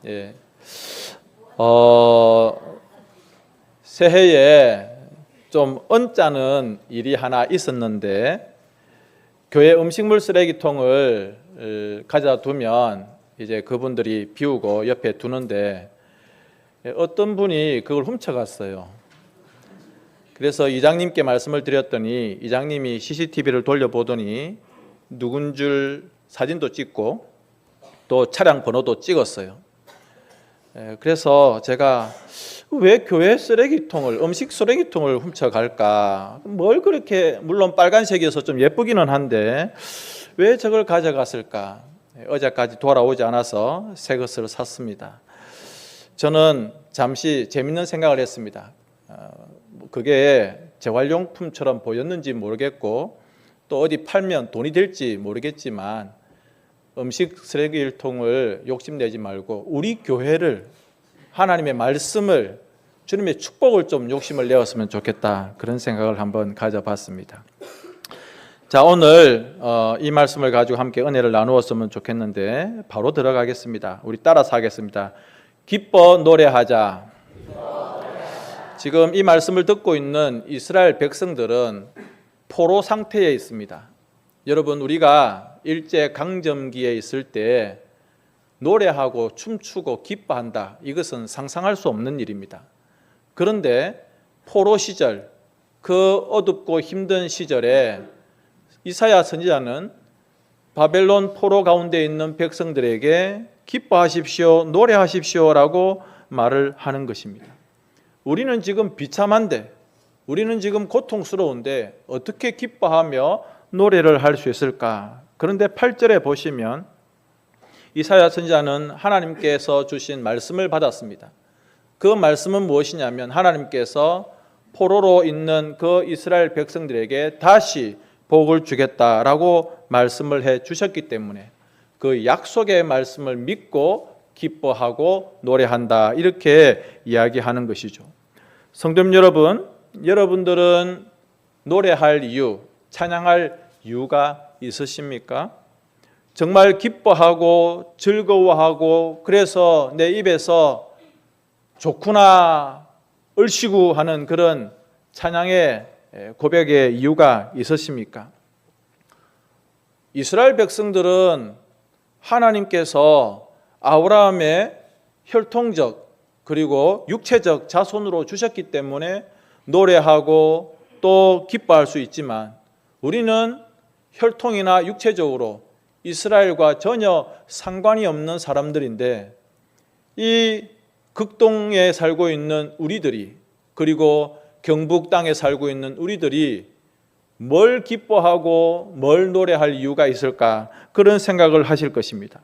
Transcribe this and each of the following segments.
예. 새해에 좀 언짢은 일이 하나 있었는데 교회 음식물 쓰레기통을 가져다 두면 이제 그분들이 비우고 옆에 두는데 어떤 분이 그걸 훔쳐갔어요. 그래서 이장님께 말씀을 드렸더니 이장님이 CCTV를 돌려보더니 누군 줄 사진도 찍고 또 차량 번호도 찍었어요. 그래서 제가 왜 교회 쓰레기통을, 음식 쓰레기통을 훔쳐갈까? 뭘 그렇게, 물론 빨간색이어서 좀 예쁘기는 한데 왜 저걸 가져갔을까? 어제까지 돌아오지 않아서 새 것을 샀습니다. 저는 잠시 재밌는 생각을 했습니다. 그게 재활용품처럼 보였는지 모르겠고 또 어디 팔면 돈이 될지 모르겠지만 음식 쓰레기통을 욕심내지 말고 우리 교회를, 하나님의 말씀을, 주님의 축복을 좀 욕심을 내었으면 좋겠다, 그런 생각을 한번 가져봤습니다. 자, 오늘 이 말씀을 가지고 함께 은혜를 나누었으면 좋겠는데 바로 들어가겠습니다. 우리 따라서 하겠습니다. 기뻐 노래하자. 지금 이 말씀을 듣고 있는 이스라엘 백성들은 포로 상태에 있습니다. 여러분, 우리가 일제 강점기에 있을 때 노래하고 춤추고 기뻐한다, 이것은 상상할 수 없는 일입니다. 그런데 포로 시절, 그 어둡고 힘든 시절에 이사야 선지자는 바벨론 포로 가운데 있는 백성들에게 기뻐하십시오, 노래하십시오라고 말을 하는 것입니다. 우리는 지금 비참한데, 우리는 지금 고통스러운데 어떻게 기뻐하며 노래를 할 수 있을까? 그런데 8절에 보시면 이사야 선지자는 하나님께서 주신 말씀을 받았습니다. 그 말씀은 무엇이냐면 하나님께서 포로로 있는 그 이스라엘 백성들에게 다시 복을 주겠다라고 말씀을 해 주셨기 때문에 그 약속의 말씀을 믿고 기뻐하고 노래한다, 이렇게 이야기하는 것이죠. 성도님 여러분, 여러분들은 노래할 이유, 찬양할 이유가 있으십니까? 정말 기뻐하고 즐거워하고 그래서 내 입에서 좋구나, 얼씨구 하는 그런 찬양의 고백의 이유가 있으십니까? 이스라엘 백성들은 하나님께서 아브라함의 혈통적 그리고 육체적 자손으로 주셨기 때문에 노래하고 또 기뻐할 수 있지만 우리는 혈통이나 육체적으로 이스라엘과 전혀 상관이 없는 사람들인데 이 극동에 살고 있는 우리들이, 그리고 경북 땅에 살고 있는 우리들이 뭘 기뻐하고 뭘 노래할 이유가 있을까, 그런 생각을 하실 것입니다.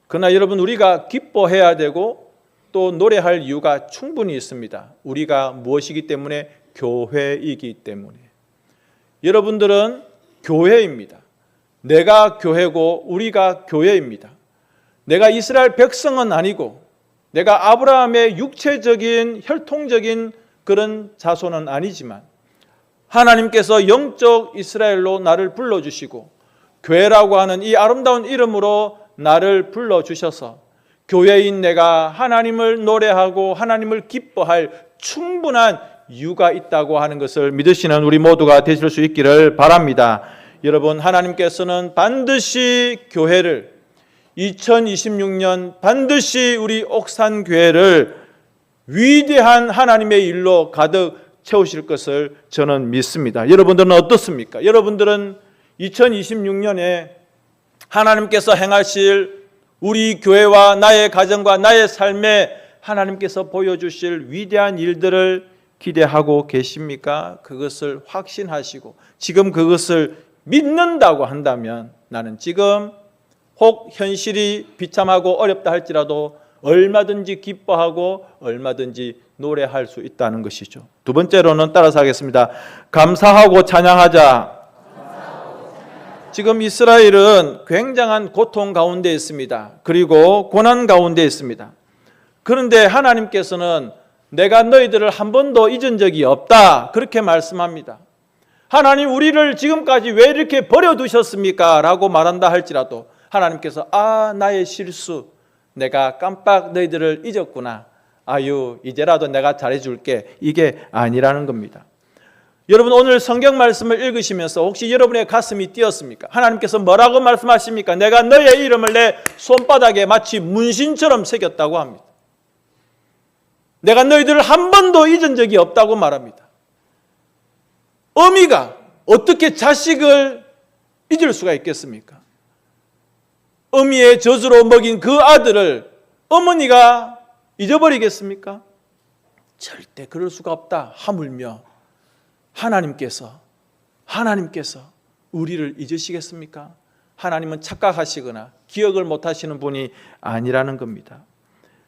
그러나 여러분, 우리가 기뻐해야 되고 또 노래할 이유가 충분히 있습니다. 우리가 무엇이기 때문에? 교회이기 때문에. 여러분들은 교회입니다. 내가 교회고 우리가 교회입니다. 내가 이스라엘 백성은 아니고 내가 아브라함의 육체적인 혈통적인 그런 자손은 아니지만 하나님께서 영적 이스라엘로 나를 불러주시고 교회라고 하는 이 아름다운 이름으로 나를 불러주셔서 교회인 내가 하나님을 노래하고 하나님을 기뻐할 충분한 이유가 있다고 하는 것을 믿으시는 우리 모두가 되실 수 있기를 바랍니다. 여러분, 하나님께서는 반드시 교회를 2026년 반드시 우리 옥산교회를 위대한 하나님의 일로 가득 채우실 것을 저는 믿습니다. 여러분들은 어떻습니까? 여러분들은 2026년에 하나님께서 행하실 우리 교회와 나의 가정과 나의 삶에 하나님께서 보여주실 위대한 일들을 기대하고 계십니까? 그것을 확신하시고 지금 그것을 믿는다고 한다면 나는 지금 혹 현실이 비참하고 어렵다 할지라도 얼마든지 기뻐하고 얼마든지 노래할 수 있다는 것이죠. 두 번째로는 따라서 하겠습니다. 감사하고 찬양하자. 지금 이스라엘은 굉장한 고통 가운데 있습니다. 그리고 고난 가운데 있습니다. 그런데 하나님께서는 내가 너희들을 한 번도 잊은 적이 없다, 그렇게 말씀합니다. 하나님 우리를 지금까지 왜 이렇게 버려두셨습니까? 라고 말한다 할지라도 하나님께서 나의 실수, 내가 깜빡 너희들을 잊었구나. 아유, 이제라도 내가 잘해줄게. 이게 아니라는 겁니다. 여러분, 오늘 성경 말씀을 읽으시면서 혹시 여러분의 가슴이 뛰었습니까? 하나님께서 뭐라고 말씀하십니까? 내가 너의 이름을 내 손바닥에 마치 문신처럼 새겼다고 합니다. 내가 너희들을 한 번도 잊은 적이 없다고 말합니다. 어미가 어떻게 자식을 잊을 수가 있겠습니까? 어미의 젖으로 먹인 그 아들을 어머니가 잊어버리겠습니까? 절대 그럴 수가 없다. 하물며 하나님께서 우리를 잊으시겠습니까? 하나님은 착각하시거나 기억을 못하시는 분이 아니라는 겁니다.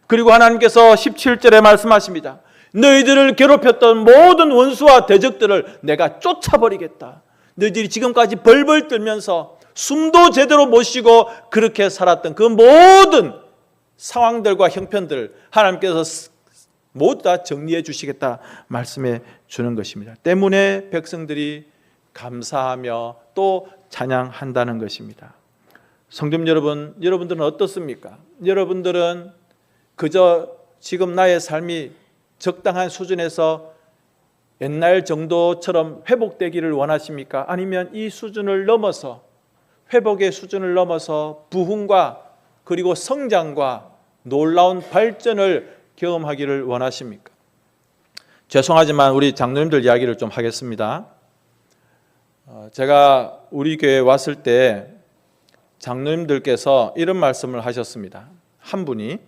그리고 하나님께서 17절에 말씀하십니다. 너희들을 괴롭혔던 모든 원수와 대적들을 내가 쫓아버리겠다. 너희들이 지금까지 벌벌 떨면서 숨도 제대로 못 쉬고 그렇게 살았던 그 모든 상황들과 형편들 하나님께서 모두 다 정리해 주시겠다 말씀해 주는 것입니다. 때문에 백성들이 감사하며 또 찬양한다는 것입니다. 성도 여러분, 여러분들은 어떻습니까? 여러분들은 그저 지금 나의 삶이 적당한 수준에서 옛날 정도처럼 회복되기를 원하십니까? 아니면 이 수준을 넘어서 회복의 수준을 넘어서 부흥과 그리고 성장과 놀라운 발전을 경험하기를 원하십니까? 죄송하지만 우리 장로님들 이야기를 좀 하겠습니다. 제가 우리 교회에 왔을 때 장로님들께서 이런 말씀을 하셨습니다. 한 분이,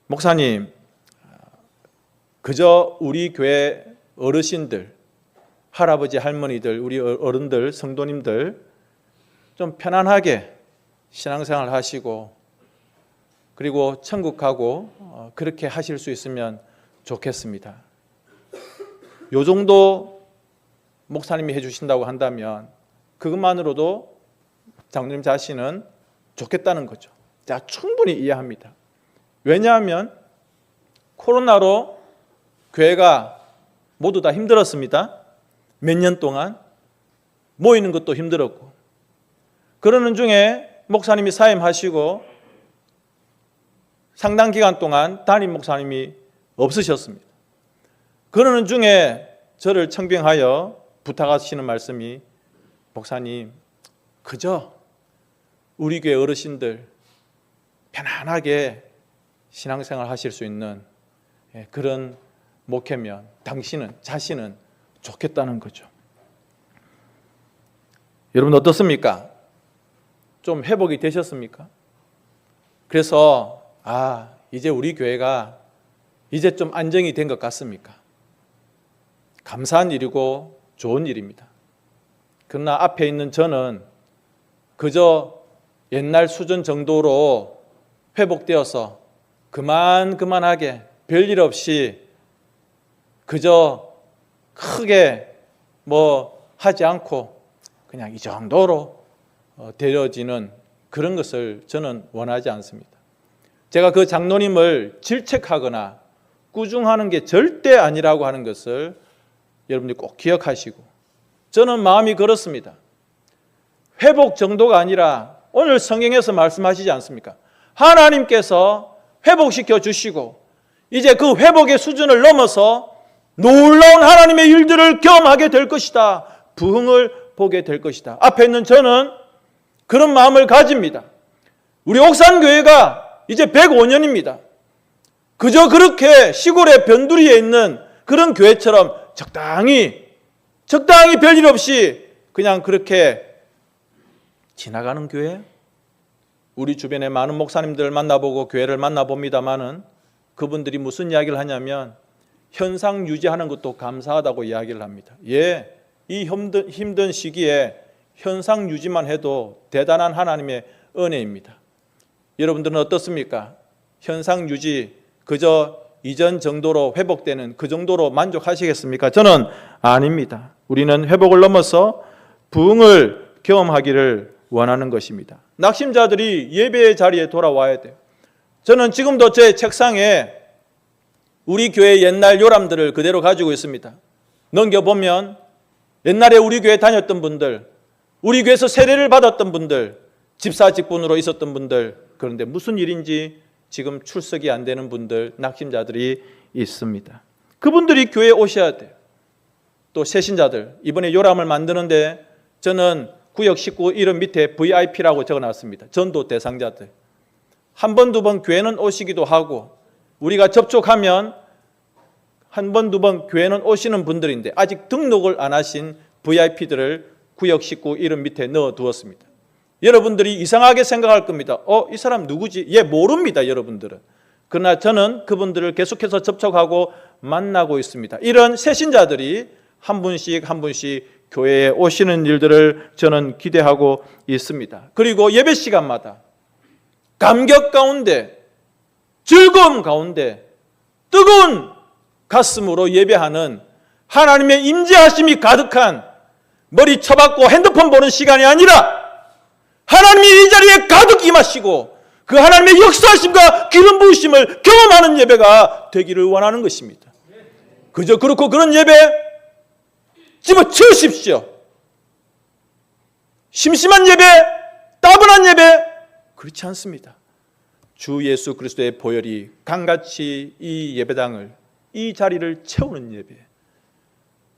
목사님, 그저 우리 교회 어르신들, 할아버지 할머니들, 우리 어른들, 성도님들 좀 편안하게 신앙생활 하시고 그리고 천국 가고 그렇게 하실 수 있으면 좋겠습니다. 요 정도 목사님이 해주신다고 한다면 그것만으로도 장로님 자신은 좋겠다는 거죠. 제가 충분히 이해합니다. 왜냐하면 코로나로 교회가 모두 다 힘들었습니다. 몇 년 동안 모이는 것도 힘들었고, 그러는 중에 목사님이 사임하시고 상당 기간 동안 담임 목사님이 없으셨습니다. 그러는 중에 저를 청빙하여 부탁하시는 말씀이, 목사님, 그저 우리 교회 어르신들 편안하게 신앙생활 하실 수 있는 그런 목회면 자신은 좋겠다는 거죠. 여러분 어떻습니까? 좀 회복이 되셨습니까? 그래서 이제 우리 교회가 이제 좀 안정이 된 것 같습니까? 감사한 일이고 좋은 일입니다. 그러나 앞에 있는 저는 그저 옛날 수준 정도로 회복되어서 그만하게 별일 없이 그저 크게 하지 않고 그냥 이 정도로 되어지는 그런 것을 저는 원하지 않습니다. 제가 그 장로님을 질책하거나 꾸중하는 게 절대 아니라고 하는 것을 여러분들이 꼭 기억하시고, 저는 마음이 그렇습니다. 회복 정도가 아니라 오늘 성경에서 말씀하시지 않습니까? 하나님께서 회복시켜 주시고 이제 그 회복의 수준을 넘어서 놀라운 하나님의 일들을 경험하게 될 것이다. 부흥을 보게 될 것이다. 앞에 있는 저는 그런 마음을 가집니다. 우리 옥산교회가 이제 105년입니다. 그저 그렇게 시골의 변두리에 있는 그런 교회처럼 적당히 별일 없이 그냥 그렇게 지나가는 교회? 우리 주변에 많은 목사님들 만나보고 교회를 만나봅니다마는 그분들이 무슨 이야기를 하냐면 현상 유지하는 것도 감사하다고 이야기를 합니다. 이 힘든 시기에 현상 유지만 해도 대단한 하나님의 은혜입니다. 여러분들은 어떻습니까? 현상 유지 그저 이전 정도로 회복되는 그 정도로 만족하시겠습니까? 저는 아닙니다. 우리는 회복을 넘어서 부흥을 경험하기를 원하는 것입니다. 낙심자들이 예배의 자리에 돌아와야 돼요. 저는 지금도 제 책상에 우리 교회 옛날 요람들을 그대로 가지고 있습니다. 넘겨보면 옛날에 우리 교회 다녔던 분들, 우리 교회에서 세례를 받았던 분들, 집사 직분으로 있었던 분들, 그런데 무슨 일인지 지금 출석이 안 되는 분들, 낙심자들이 있습니다. 그분들이 교회에 오셔야 돼요. 또 새신자들, 이번에 요람을 만드는데 저는 구역 19 이름 밑에 VIP라고 적어놨습니다. 전도 대상자들. 한 번, 두 번 교회는 오시기도 하고 우리가 접촉하면 한 번, 두 번 교회는 오시는 분들인데 아직 등록을 안 하신 VIP들을 구역 19 이름 밑에 넣어두었습니다. 여러분들이 이상하게 생각할 겁니다. 이 사람 누구지? 얘 모릅니다, 여러분들은. 그러나 저는 그분들을 계속해서 접촉하고 만나고 있습니다. 이런 새신자들이 한 분씩 한 분씩 교회에 오시는 일들을 저는 기대하고 있습니다. 그리고 예배 시간마다 감격 가운데, 즐거움 가운데 뜨거운 가슴으로 예배하는 하나님의 임재하심이 가득한 머리 쳐박고 핸드폰 보는 시간이 아니라 하나님이 이 자리에 가득 임하시고 그 하나님의 역사하심과 기름 부으심을 경험하는 예배가 되기를 원하는 것입니다. 그저 그렇고 그런 예배 집어치우십시오. 심심한 예배, 따분한 예배, 그렇지 않습니다. 주 예수 그리스도의 보혈이 강같이 이 예배당을, 이 자리를 채우는 예배.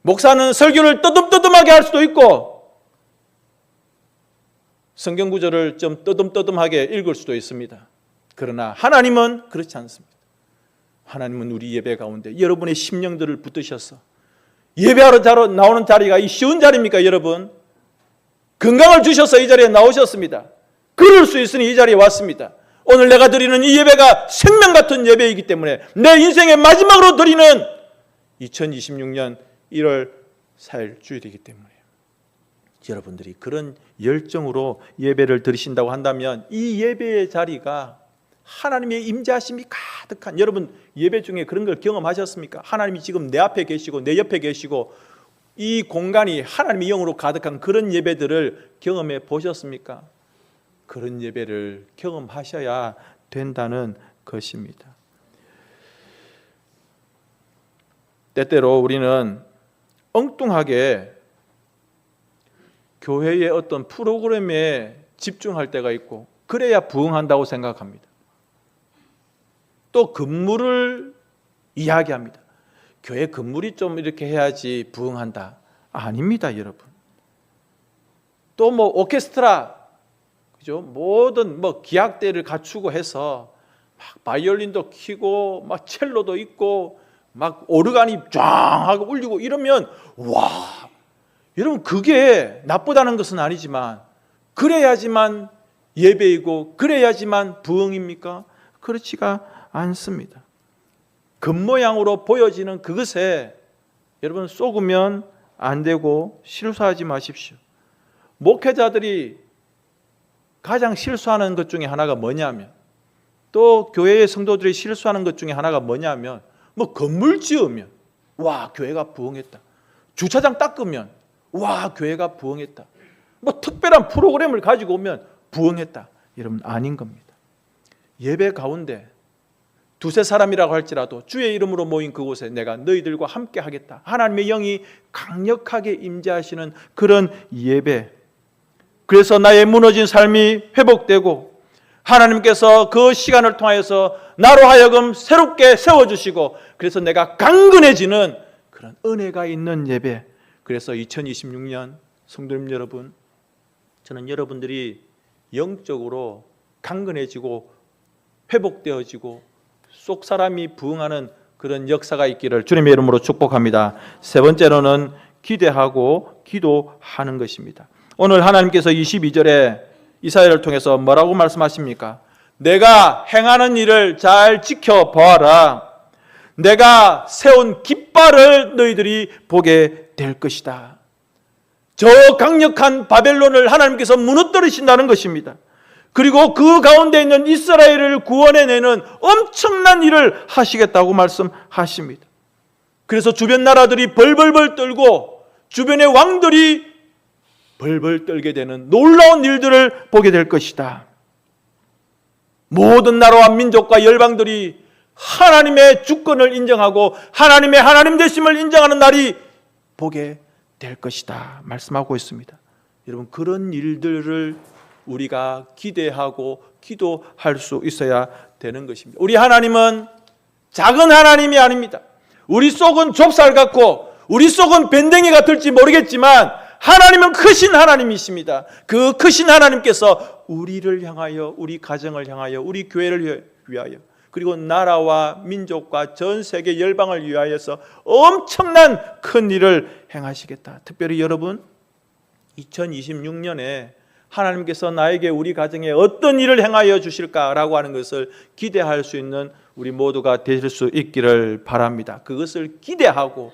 목사는 설교를 떠듬떠듬하게 할 수도 있고 성경 구절을 좀 떠듬떠듬하게 읽을 수도 있습니다. 그러나 하나님은 그렇지 않습니다. 하나님은 우리 예배 가운데 여러분의 심령들을 붙드셔서 예배하러 나오는 자리가 이 쉬운 자리입니까, 여러분? 건강을 주셔서 이 자리에 나오셨습니다. 그럴 수 있으니 이 자리에 왔습니다. 오늘 내가 드리는 이 예배가 생명 같은 예배이기 때문에 내 인생의 마지막으로 드리는 2026년 1월 4일 주일이기 때문에 여러분들이 그런 열정으로 예배를 드리신다고 한다면 이 예배의 자리가 하나님의 임재하심이 가득한, 여러분 예배 중에 그런 걸 경험하셨습니까? 하나님이 지금 내 앞에 계시고 내 옆에 계시고 이 공간이 하나님의 영으로 가득한 그런 예배들을 경험해 보셨습니까? 그런 예배를 경험하셔야 된다는 것입니다. 때때로 우리는 엉뚱하게 교회의 어떤 프로그램에 집중할 때가 있고 그래야 부흥한다고 생각합니다. 또 건물을 이야기합니다. 교회 건물이 좀 이렇게 해야지 부흥한다. 아닙니다, 여러분. 또 뭐 오케스트라, 그죠? 모든 뭐 기악대를 갖추고 해서 막 바이올린도 키고 막 첼로도 있고 막 오르간이 쫙 하고 울리고 이러면 와, 여러분 그게 나쁘다는 것은 아니지만 그래야지만 예배이고 그래야지만 부흥입니까? 그렇지가 않습니다. 겉모양으로 보여지는 그것에 여러분 속으면 안 되고 실수하지 마십시오. 목회자들이 가장 실수하는 것 중에 하나가 뭐냐면, 또 교회의 성도들이 실수하는 것 중에 하나가 뭐냐면, 뭐 건물 지으면 와 교회가 부흥했다, 주차장 닦으면 와 교회가 부흥했다, 뭐 특별한 프로그램을 가지고 오면 부흥했다. 여러분 아닌 겁니다. 예배 가운데 두세 사람이라고 할지라도 주의 이름으로 모인 그곳에 내가 너희들과 함께 하겠다, 하나님의 영이 강력하게 임재하시는 그런 예배, 그래서 나의 무너진 삶이 회복되고 하나님께서 그 시간을 통하여서 나로 하여금 새롭게 세워주시고 그래서 내가 강건해지는 그런 은혜가 있는 예배. 그래서 2026년 성도님 여러분, 저는 여러분들이 영적으로 강건해지고 회복되어지고 속 사람이 부흥하는 그런 역사가 있기를 주님의 이름으로 축복합니다. 세 번째로는 기대하고 기도하는 것입니다. 오늘 하나님께서 22절에 이사야를 통해서 뭐라고 말씀하십니까? 내가 행하는 일을 잘 지켜보아라. 내가 세운 깃발을 너희들이 보게 될 것이다. 저 강력한 바벨론을 하나님께서 무너뜨리신다는 것입니다. 그리고 그 가운데 있는 이스라엘을 구원해내는 엄청난 일을 하시겠다고 말씀하십니다. 그래서 주변 나라들이 벌벌벌 떨고 주변의 왕들이 벌벌 떨게 되는 놀라운 일들을 보게 될 것이다. 모든 나라와 민족과 열방들이 하나님의 주권을 인정하고 하나님의 하나님 되심을 인정하는 날이 보게 될 것이다 말씀하고 있습니다. 여러분, 그런 일들을 우리가 기대하고 기도할 수 있어야 되는 것입니다. 우리 하나님은 작은 하나님이 아닙니다. 우리 속은 좁쌀 같고 우리 속은 밴댕이 같을지 모르겠지만 하나님은 크신 하나님이십니다. 그 크신 하나님께서 우리를 향하여, 우리 가정을 향하여, 우리 교회를 위하여, 그리고 나라와 민족과 전 세계 열방을 위하여서 엄청난 큰 일을 행하시겠다. 특별히 여러분, 2026년에 하나님께서 나에게, 우리 가정에 어떤 일을 행하여 주실까라고 하는 것을 기대할 수 있는 우리 모두가 되실 수 있기를 바랍니다. 그것을 기대하고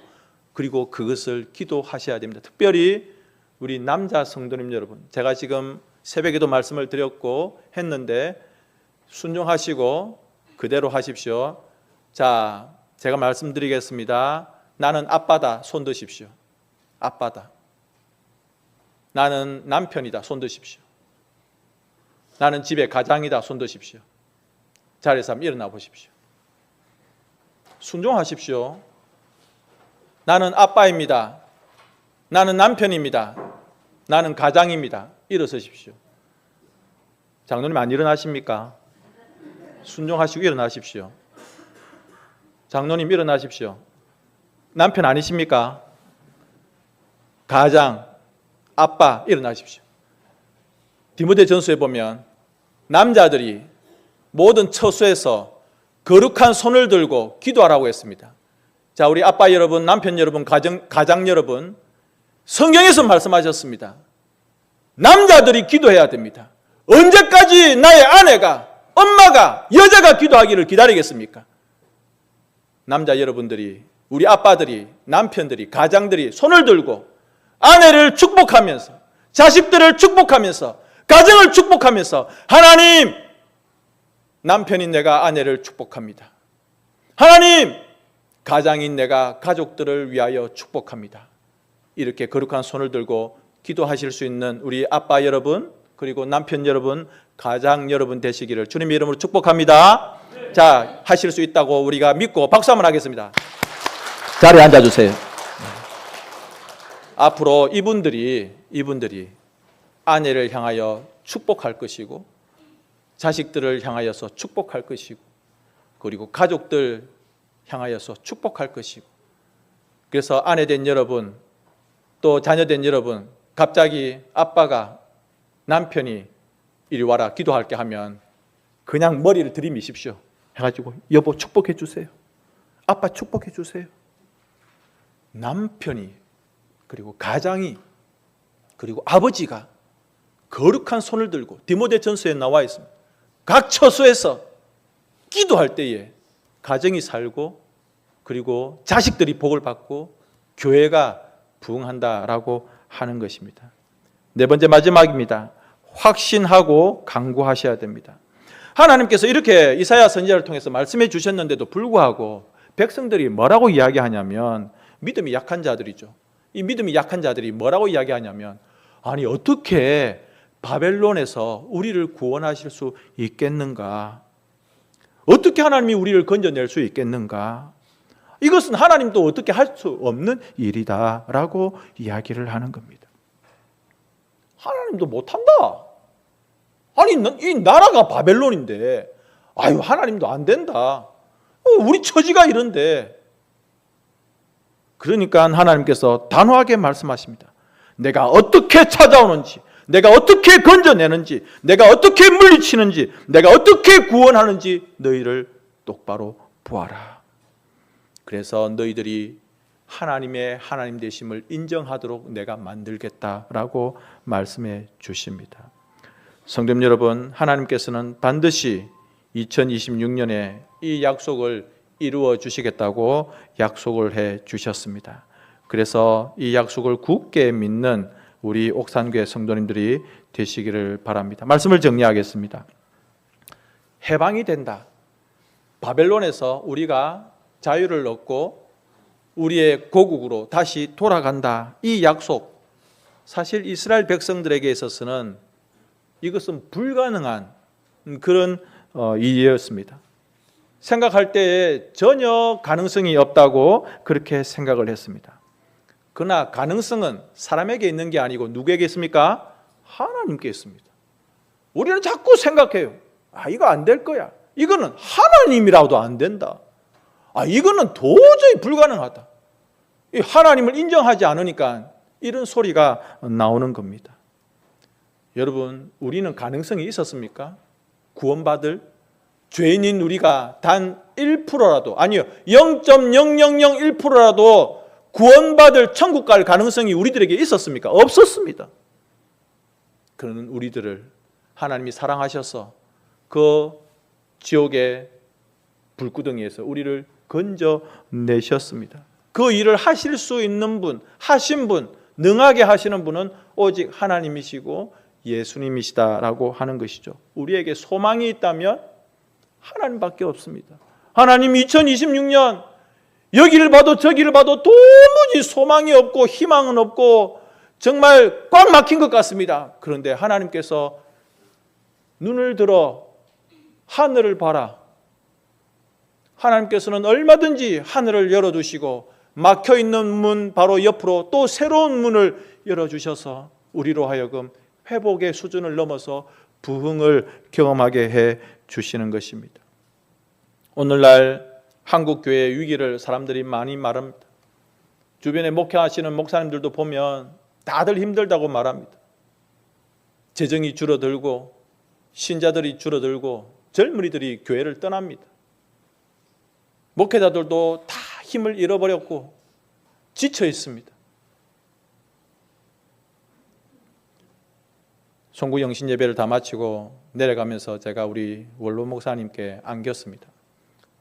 그리고 그것을 기도하셔야 됩니다. 특별히 우리 남자 성도님 여러분, 제가 지금 새벽에도 말씀을 드렸고 했는데 순종하시고 그대로 하십시오. 자, 제가 말씀드리겠습니다. 나는 아빠다, 손 드십시오. 아빠다. 나는 남편이다, 손 드십시오. 나는 집의 가장이다, 손 드십시오. 자리에서 한번 일어나 보십시오. 순종하십시오. 나는 아빠입니다. 나는 남편입니다. 나는 가장입니다. 일어서십시오. 장로님 안 일어나십니까? 순종하시고 일어나십시오. 장로님 일어나십시오. 남편 아니십니까? 가장, 아빠 일어나십시오. 디모데전서에 보면 남자들이 모든 처소에서 거룩한 손을 들고 기도하라고 했습니다. 자, 우리 아빠 여러분, 남편 여러분, 가장 여러분, 성경에서 말씀하셨습니다. 남자들이 기도해야 됩니다. 언제까지 나의 아내가, 엄마가, 여자가 기도하기를 기다리겠습니까? 남자 여러분들이, 우리 아빠들이, 남편들이, 가장들이 손을 들고 아내를 축복하면서, 자식들을 축복하면서, 가정을 축복하면서, 하나님, 남편인 내가 아내를 축복합니다. 하나님, 가장인 내가 가족들을 위하여 축복합니다. 이렇게 거룩한 손을 들고 기도하실 수 있는 우리 아빠 여러분, 그리고 남편 여러분, 가장 여러분 되시기를 주님의 이름으로 축복합니다. 자, 하실 수 있다고 우리가 믿고 박수 한번 하겠습니다. 자리에 앉아주세요. 앞으로 이분들이 아내를 향하여 축복할 것이고, 자식들을 향하여서 축복할 것이고, 그리고 가족들 향하여서 축복할 것이고, 그래서 아내 된 여러분, 또 자녀 된 여러분, 갑자기 아빠가, 남편이 이리 와라 기도할게 하면 그냥 머리를 들이미십시오. 해가지고 여보 축복해 주세요. 아빠 축복해 주세요. 남편이, 그리고 가장이, 그리고 아버지가 거룩한 손을 들고, 디모데전서에 나와 있습니다. 각 처소에서 기도할 때에 가정이 살고, 그리고 자식들이 복을 받고 교회가 부흥한다라고 하는 것입니다. 네 번째, 마지막입니다. 확신하고 강구하셔야 됩니다. 하나님께서 이렇게 이사야 선지자를 통해서 말씀해 주셨는데도 불구하고 백성들이 뭐라고 이야기하냐면, 믿음이 약한 자들이죠. 이 믿음이 약한 자들이 뭐라고 이야기하냐면, 아니 어떻게 바벨론에서 우리를 구원하실 수 있겠는가? 어떻게 하나님이 우리를 건져낼 수 있겠는가? 이것은 하나님도 어떻게 할 수 없는 일이다 라고 이야기를 하는 겁니다. 하나님도 못한다. 아니 이 나라가 바벨론인데 아유 하나님도 안 된다. 우리 처지가 이런데. 그러니까 하나님께서 단호하게 말씀하십니다. 내가 어떻게 찾아오는지, 내가 어떻게 건져내는지, 내가 어떻게 물리치는지, 내가 어떻게 구원하는지 너희를 똑바로 보아라. 그래서 너희들이 하나님의 하나님 되심을 인정하도록 내가 만들겠다라고 말씀해 주십니다. 성도님 여러분, 하나님께서는 반드시 2026년에 이 약속을 이루어 주시겠다고 약속을 해 주셨습니다. 그래서 이 약속을 굳게 믿는 우리 옥산교회 성도님들이 되시기를 바랍니다. 말씀을 정리하겠습니다. 해방이 된다. 바벨론에서 우리가 자유를 얻고 우리의 고국으로 다시 돌아간다. 이 약속, 사실 이스라엘 백성들에게 있어서는 이것은 불가능한 그런 일이었습니다. 생각할 때에 전혀 가능성이 없다고 그렇게 생각을 했습니다. 그러나 가능성은 사람에게 있는 게 아니고 누구에게 있습니까? 하나님께 있습니다. 우리는 자꾸 생각해요. 이거 안 될 거야. 이거는 하나님이라도 안 된다. 이거는 도저히 불가능하다. 하나님을 인정하지 않으니까 이런 소리가 나오는 겁니다. 여러분, 우리는 가능성이 있었습니까? 구원받을 죄인인 우리가 단 1%라도, 아니요, 0.0001%라도 구원받을 천국 갈 가능성이 우리들에게 있었습니까? 없었습니다. 그런 우리들을 하나님이 사랑하셔서 그 지옥의 불구덩이에서 우리를 건져내셨습니다. 그 일을 하실 수 있는 분, 하신 분, 능하게 하시는 분은 오직 하나님이시고 예수님이시다라고 하는 것이죠. 우리에게 소망이 있다면 하나님밖에 없습니다. 하나님 2026년 여기를 봐도 저기를 봐도 도무지 소망이 없고 희망은 없고 정말 꽉 막힌 것 같습니다. 그런데 하나님께서 눈을 들어 하늘을 봐라. 하나님께서는 얼마든지 하늘을 열어두시고 막혀있는 문 바로 옆으로 또 새로운 문을 열어주셔서 우리로 하여금 회복의 수준을 넘어서 부흥을 경험하게 해 주시는 것입니다. 오늘날 한국교회의 위기를 사람들이 많이 말합니다. 주변에 목회하시는 목사님들도 보면 다들 힘들다고 말합니다. 재정이 줄어들고 신자들이 줄어들고 젊은이들이 교회를 떠납니다. 목회자들도 다 힘을 잃어버렸고 지쳐 있습니다. 송구 영신 예배를 다 마치고 내려가면서 제가 우리 원로 목사님께 안겼습니다.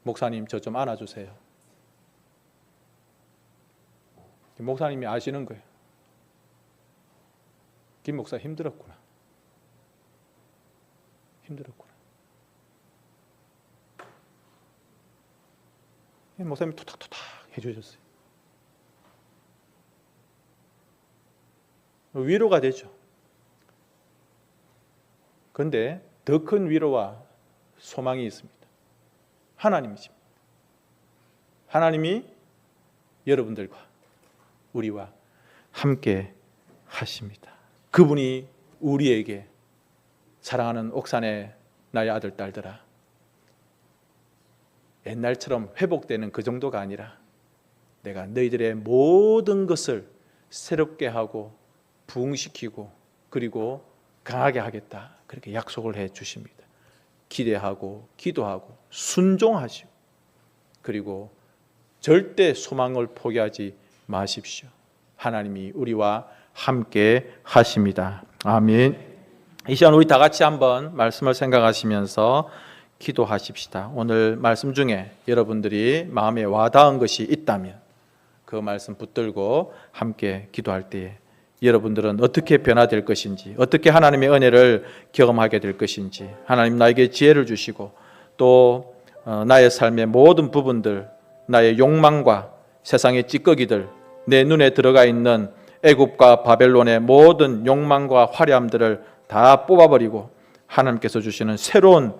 목사님, 저 좀 안아주세요. 목사님이 아시는 거예요. 김 목사 힘들었구나. 목사님이 토닥토닥 해주셨어요. 위로가 되죠. 그런데 더 큰 위로와 소망이 있습니다. 하나님이십니다. 하나님이 여러분들과 우리와 함께 하십니다. 그분이 우리에게 사랑하는 옥산의 나의 아들 딸들아, 옛날처럼 회복되는 그 정도가 아니라 내가 너희들의 모든 것을 새롭게 하고 부흥시키고 그리고 강하게 하겠다, 그렇게 약속을 해 주십니다. 기대하고 기도하고 순종하시고 그리고 절대 소망을 포기하지 마십시오. 하나님이 우리와 함께 하십니다. 아멘. 이 시간 우리 다 같이 한번 말씀을 생각하시면서 기도하십시다. 오늘 말씀 중에 여러분들이 마음에 와닿은 것이 있다면 그 말씀 붙들고 함께 기도할 때에 여러분들은 어떻게 변화될 것인지, 어떻게 하나님의 은혜를 경험하게 될 것인지, 하나님 나에게 지혜를 주시고 또 나의 삶의 모든 부분들, 나의 욕망과 세상의 찌꺼기들, 내 눈에 들어가 있는 애굽과 바벨론의 모든 욕망과 화려함들을 다 뽑아버리고 하나님께서 주시는 새로운